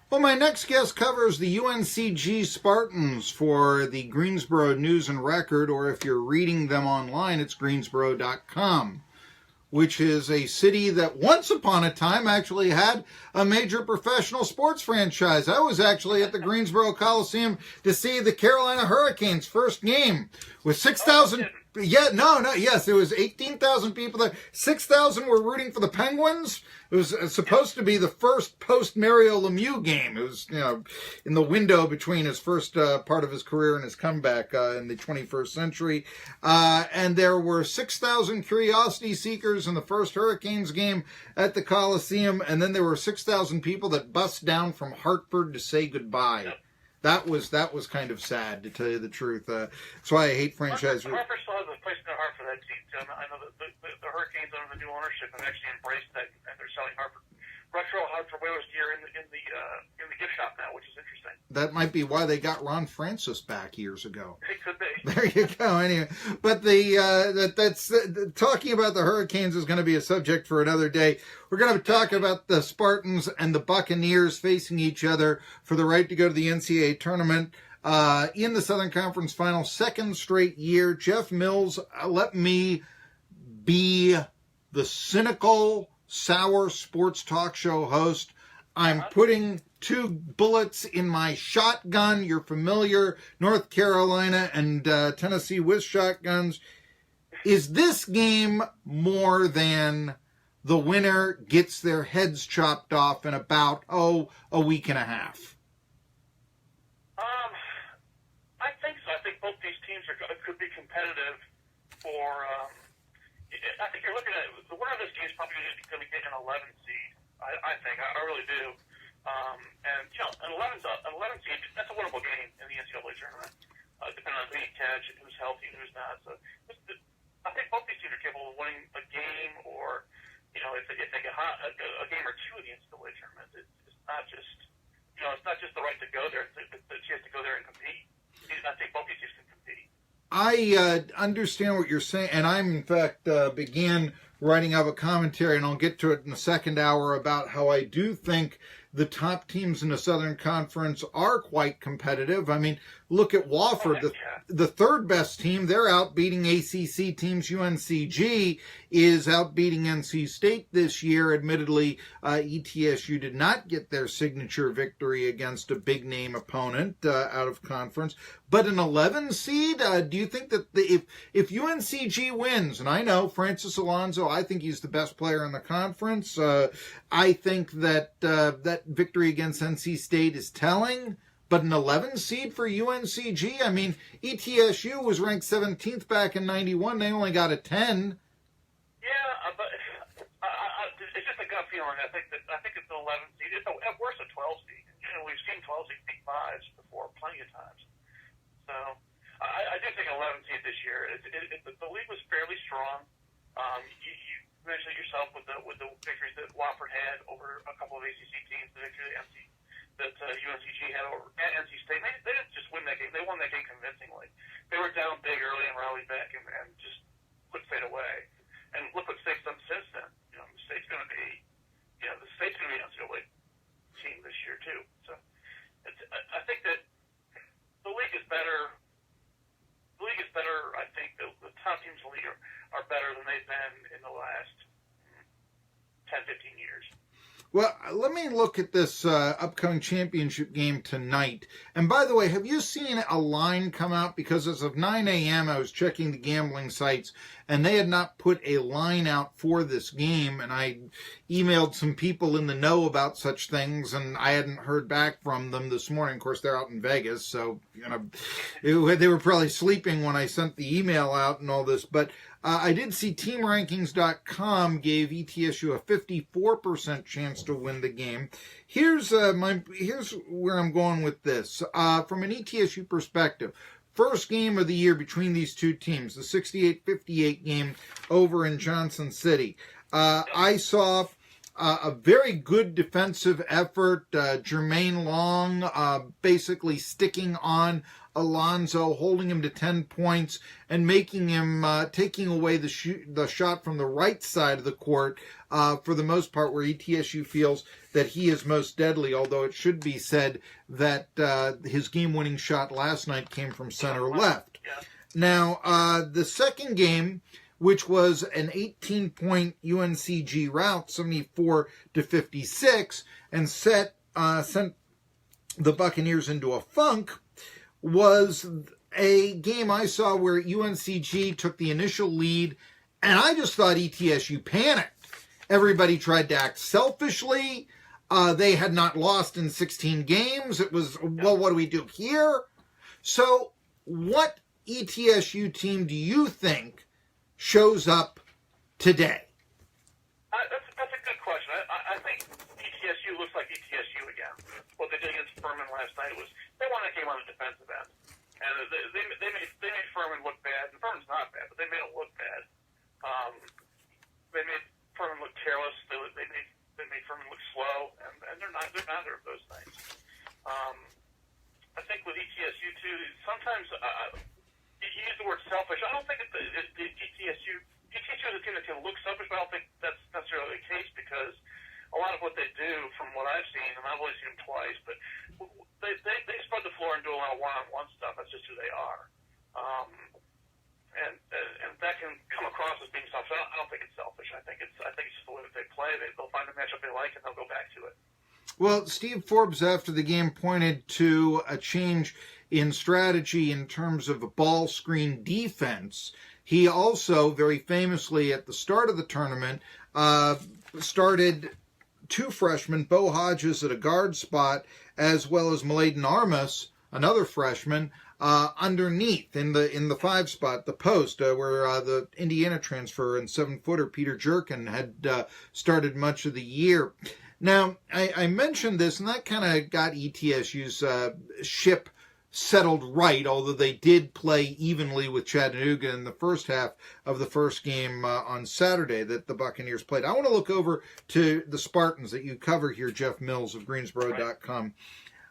Well, my next guest covers the UNCG Spartans for the Greensboro News and Record, or if you're reading them online, it's greensboro.com, which is a city that once upon a time actually had a major professional sports franchise. I was actually at the Greensboro Coliseum to see the Carolina Hurricanes' first game with 6,000. Yes, there was 18,000 people there. 6,000 were rooting for the Penguins. It was supposed to be the first post-Mario Lemieux game. It was, in the window between his first part of his career and his comeback in the 21st century. And there were 6,000 curiosity seekers in the first Hurricanes game at the Coliseum, and then there were 6,000 people that bussed down from Hartford to say goodbye. Yep. That was kind of sad, to tell you the truth. That's why I hate franchise. Hartford still has a place in their heart for that team. So I know that the Hurricanes under the new ownership have actually embraced that, and they're selling retro Hartford Whalers gear in the gift shop now, which is interesting. That might be why they got Ron Francis back years ago. It could be. There you go. Anyway, but that's talking about the Hurricanes is going to be a subject for another day. We're going to talk about the Spartans and the Buccaneers facing each other for the right to go to the NCAA tournament in the Southern Conference Final, second straight year. Jeff Mills, let me be the cynical, sour sports talk show host. I'm putting 2 bullets in my shotgun. You're familiar, North Carolina and Tennessee with shotguns. Is this game more than the winner gets their heads chopped off in about, a week and a half? I think so. I think both these teams could be competitive for... I think you're looking at the winner of this game is probably going to get an 11 seed. I think. I really do. And an 11 seed, that's a winnable game in the NCAA tournament, depending on who you catch and who's healthy and who's not. So I think both these teams are capable of winning a game, or if they get a game or two in the NCAA tournament. It's not just it's not just the right to go there. It's the chance to go there and compete. I think both these teams can compete. I understand what you're saying, and I'm, in fact, began writing up a commentary, and I'll get to it in the second hour, about how I do think the top teams in the Southern Conference are quite competitive. I mean, look at Wofford, the third best team. They're out beating ACC teams. UNCG is out beating NC State this year. Admittedly, ETSU did not get their signature victory against a big-name opponent out of conference. But an 11 seed, do you think that if UNCG wins, and I know Francis Alonso, I think he's the best player in the conference. I think that that victory against NC State is telling. But an 11 seed for UNCG? I mean, ETSU was ranked 17th back in 91. They only got a 10. Yeah, but it's just a gut feeling. I think it's an 11 seed. It's at worst a 12 seed. We've seen 12 seed beat 5s before plenty of times. So I do think 11 seed this year. The league was fairly strong. You mentioned it yourself with the victories that Wofford had over a couple of ACC teams, the victory that UNCG had over at NC State. They didn't just win that game; they won that game convincingly. They were down big early and rallied back and just put State away. And look what State's done since then. The State's going to be, an NCAA team this year too. So I think that the league is better. The league is better. I think the top teams in the league are better than they've been in the last 10, 15 years. Well, let me look at this upcoming championship game tonight. And by the way, have you seen a line come out? Because as of 9 a.m., I was checking the gambling sites, and they had not put a line out for this game. And I emailed some people in the know about such things, and I hadn't heard back from them this morning. Of course, they're out in Vegas, so they were probably sleeping when I sent the email out and all this. But I did see TeamRankings.com gave ETSU a 54% chance to win the game. Here's where I'm going with this. From an ETSU perspective, first game of the year between these two teams, the 68-58 game over in Johnson City. I saw a very good defensive effort. Jermaine Long basically sticking on Alonso, holding him to 10 points, and making him taking away the shot from the right side of the court for the most part, where ETSU feels that he is most deadly. Although it should be said that his game-winning shot last night came from center left. Yeah. Now, the second game, which was an 18-point UNCG rout, 74-56, and sent the Buccaneers into a funk, was a game I saw where UNCG took the initial lead, and I just thought ETSU panicked. Everybody tried to act selfishly. They had not lost in 16 games. It was, well, what do we do here? So what ETSU team do you think shows up today? That's a good question. I think ETSU looks like ETSU again. What they did against Furman last night was they won that game on the defensive end, and they made Furman look bad. And Furman's not bad, but they made it look bad. They made Furman look careless. They made Furman look slow, and they're neither of those things. I think with ETSU too, sometimes you use the word selfish. I don't think ETSU is a team that can look selfish, but I don't think that's necessarily the case, because a lot of what they do, from what I've seen, and I've only seen them twice, but they spread the floor and do a lot of one-on-one stuff. That's just who they are. And that can come across as being selfish. I don't think it's selfish. I think it's just the way that they play. They'll find a matchup they like, and they'll go back to it. Well, Steve Forbes after the game pointed to a change in strategy in terms of a ball screen defense. He also, very famously at the start of the tournament, started two freshmen, Bo Hodges at a guard spot, as well as Mladen Armas, another freshman, underneath in the 5 spot, the post, where the Indiana transfer and 7-footer Peter Jerkin had started much of the year. Now, I mentioned this, and that kind of got ETSU's ship settled right, although they did play evenly with Chattanooga in the first half of the first game on Saturday that the Buccaneers played. I want to look over to the Spartans that you cover here, Jeff Mills of Greensboro.com. Right.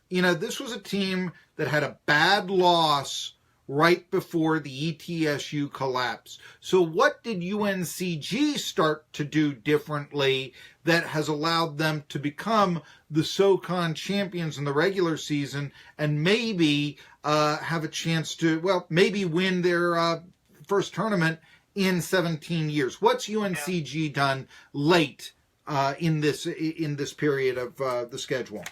You know, this was a team that had a bad loss right before the ETSU collapse. So what did UNCG start to do differently that has allowed them to become the SoCon champions in the regular season and maybe have a chance to, well, maybe win their first tournament in 17 years? What's UNCG done late in this period of the schedule?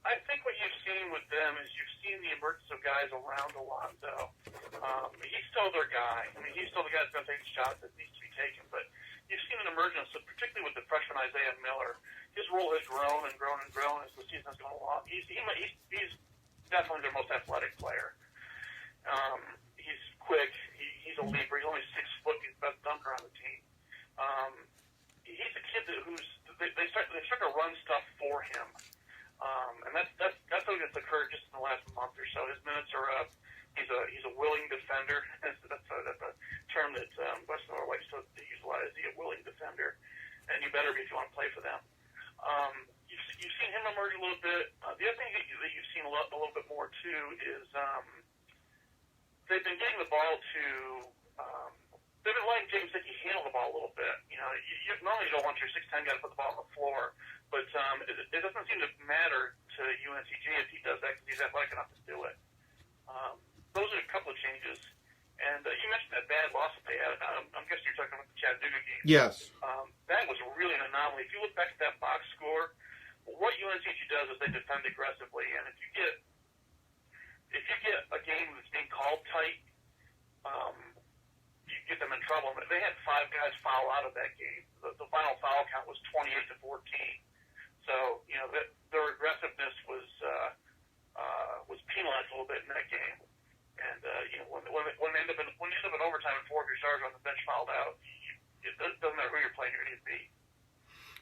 I think what you've seen with them is you've seen the emergence of guys around Alonzo. He's still their guy. I mean, he's still the guy that's going to take the shot that needs to be taken. But you've seen an emergence, particularly with the freshman Isaiah Miller. His role has grown and grown and grown as the season has gone along. He's definitely their most athletic player. He's quick. He's a leaper. He's only 6 foot. He's the best dunker on the team. He's a kid they start to run stuff for him. And that's something that's occurred just in the last month or so. His minutes are up. He's a willing defender. That's a term that West North likes to use a lot. Is he a willing defender? And you better be if you want to play for them. You've seen him emerge a little bit. The other thing that you've seen a little bit more too is they've been getting the ball to. They've been letting James Dickey handle the ball a little bit. You know, normally you don't want your 6'10" guy to put the ball on the floor, but it doesn't seem to matter to UNCG if he does that because he's athletic enough to do it. Those are a couple of changes. And you mentioned that bad loss that they had. I'm guessing you're talking about the Chattanooga game. Yes. That was really an anomaly. If you look back at that box score, what UNCG does is they defend aggressively, and if you get a game that's being called tight, you get them in trouble. They had 5 guys foul out of that game. The final foul count was 28-14. So you know their aggressiveness was penalized a little bit in that game. And you know when they end up in overtime and 4 of your stars on the bench fouled out, it doesn't matter who you're playing, you're going to beat.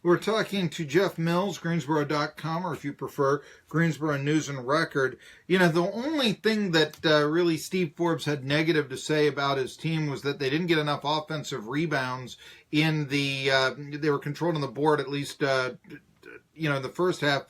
We're talking to Jeff Mills, Greensboro.com, or if you prefer, Greensboro News and Record. You know, the only thing that really Steve Forbes had negative to say about his team was that they didn't get enough offensive rebounds in the, they were controlled on the board at least, in the first half.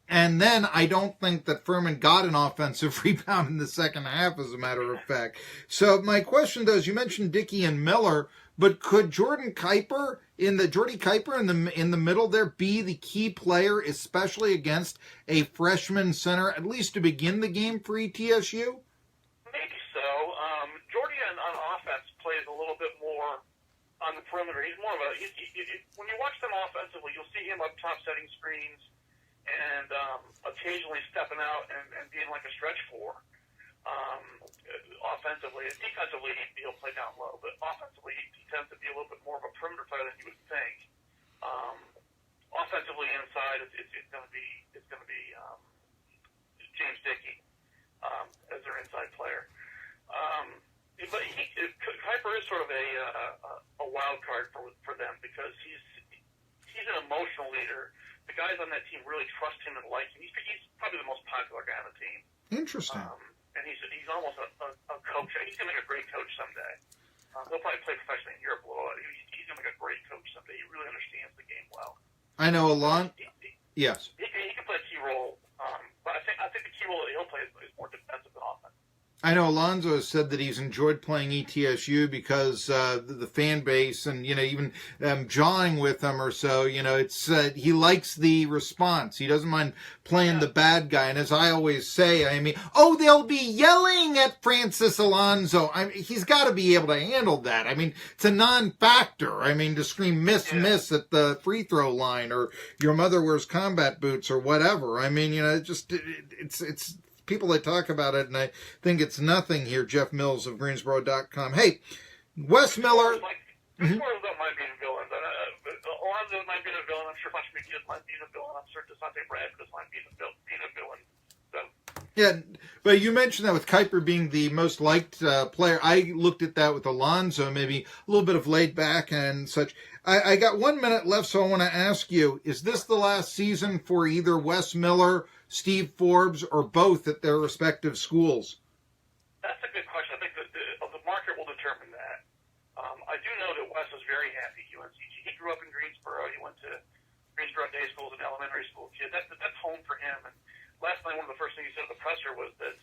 And then I don't think that Furman got an offensive rebound in the second half, as a matter of fact. So my question, though, is you mentioned Dickey and Miller, but could Jordy Kuiper in the middle there be the key player, especially against a freshman center, at least to begin the game for ETSU? Maybe so. Jordy on offense plays a little bit more on the perimeter. He's more of a when you watch them offensively, you'll see him up top setting screens and occasionally stepping out and being like a stretch four. Offensively, and defensively he'll play down low, but offensively he tends to be a little bit more of a perimeter player than you would think. Offensively inside, it's going to be James Dickey as their inside player. But Kuiper is sort of a wild card for them because he's an emotional leader. The guys on that team really trust him and like him. He's probably the most popular guy on the team. Interesting. And he's almost a coach. He's going to make a great coach someday. He'll probably play professionally in Europe a little. He's going to make a great coach someday. He really understands the game well. I know Yes. He can play a key role, but I think the key role that he'll play is more defensive than offensive. I know Alonzo has said that he's enjoyed playing ETSU because the fan base and, even jawing with them or so, it's he likes the response. He doesn't mind playing the bad guy. And as I always say, they'll be yelling at Francis Alonzo. He's got to be able to handle that. It's a non-factor. To scream miss at the free throw line or your mother wears combat boots or whatever. It's people that talk about it, and I think it's nothing here. Jeff Mills of Greensboro.com. Hey, Wes Miller. Might be the villain, but Alonzo might be the villain. I'm sure Fletcher McGee might be the villain. I'm sure DeSante Bradford might be the villain. So. Yeah, but you mentioned that with Kuiper being the most liked player. I looked at that with Alonzo, maybe a little bit of laid back and such. I got 1 minute left, so I want to ask you, is this the last season for either Wes Miller, Steve Forbes, or both at their respective schools? That's a good question. I think that the market will determine that. I do know that Wes is very happy at UNCG. He grew up in Greensboro. He went to Greensboro Day School as an elementary school kid. That's home for him. And last night, one of the first things he said at the presser was that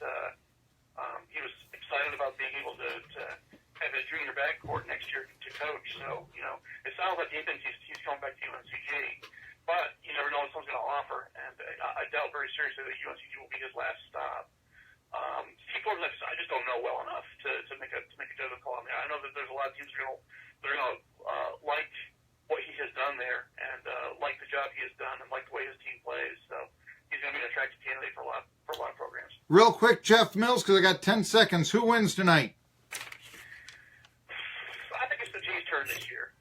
he was excited about being able to have a junior backcourt next year to coach. So, it sounds like he thinks he's coming back to UNCG. But you never know what someone's going to offer. And I doubt very seriously that UNCG will be his last stop. Steve Forbes, I just don't know well enough to make a judgment call on that. I know that there's a lot of teams that are going to like what he has done there and like the job he has done and like the way his team plays. So he's going to be an attractive candidate for a lot of programs. Real quick, Jeff Mills, because I got 10 seconds. Who wins tonight? I think it's the G's turn this year.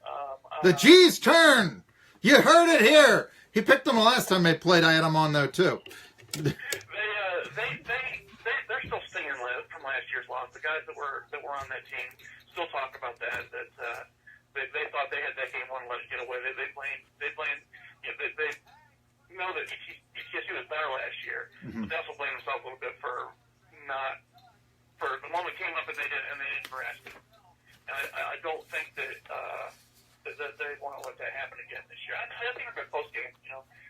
The G's turn! You heard it here! He picked them the last time they played. I had them on there, too. They're still stinging from last year's loss. The guys that were on that team still talk about that they thought they had that game won and let it get away. They know that ETSU was better last year, but they also blame themselves a little bit for the moment came up and they didn't grasp it. And I don't think that they want to let that happen again this year. I think it'll be a close game.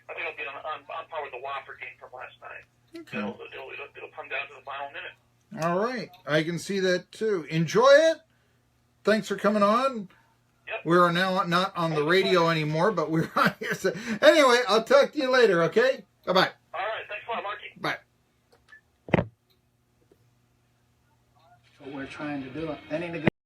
I think it'll be on par with the Wofford game from last night. Okay. It'll come down to the final minute. All right, I can see that too. Enjoy it. Thanks for coming on. Yep. We are now not on the radio anymore, but we're on here. So anyway, I'll talk to you later. Okay. Bye-bye. All right. Thanks a lot, Marky. Bye. What we're trying to do. Any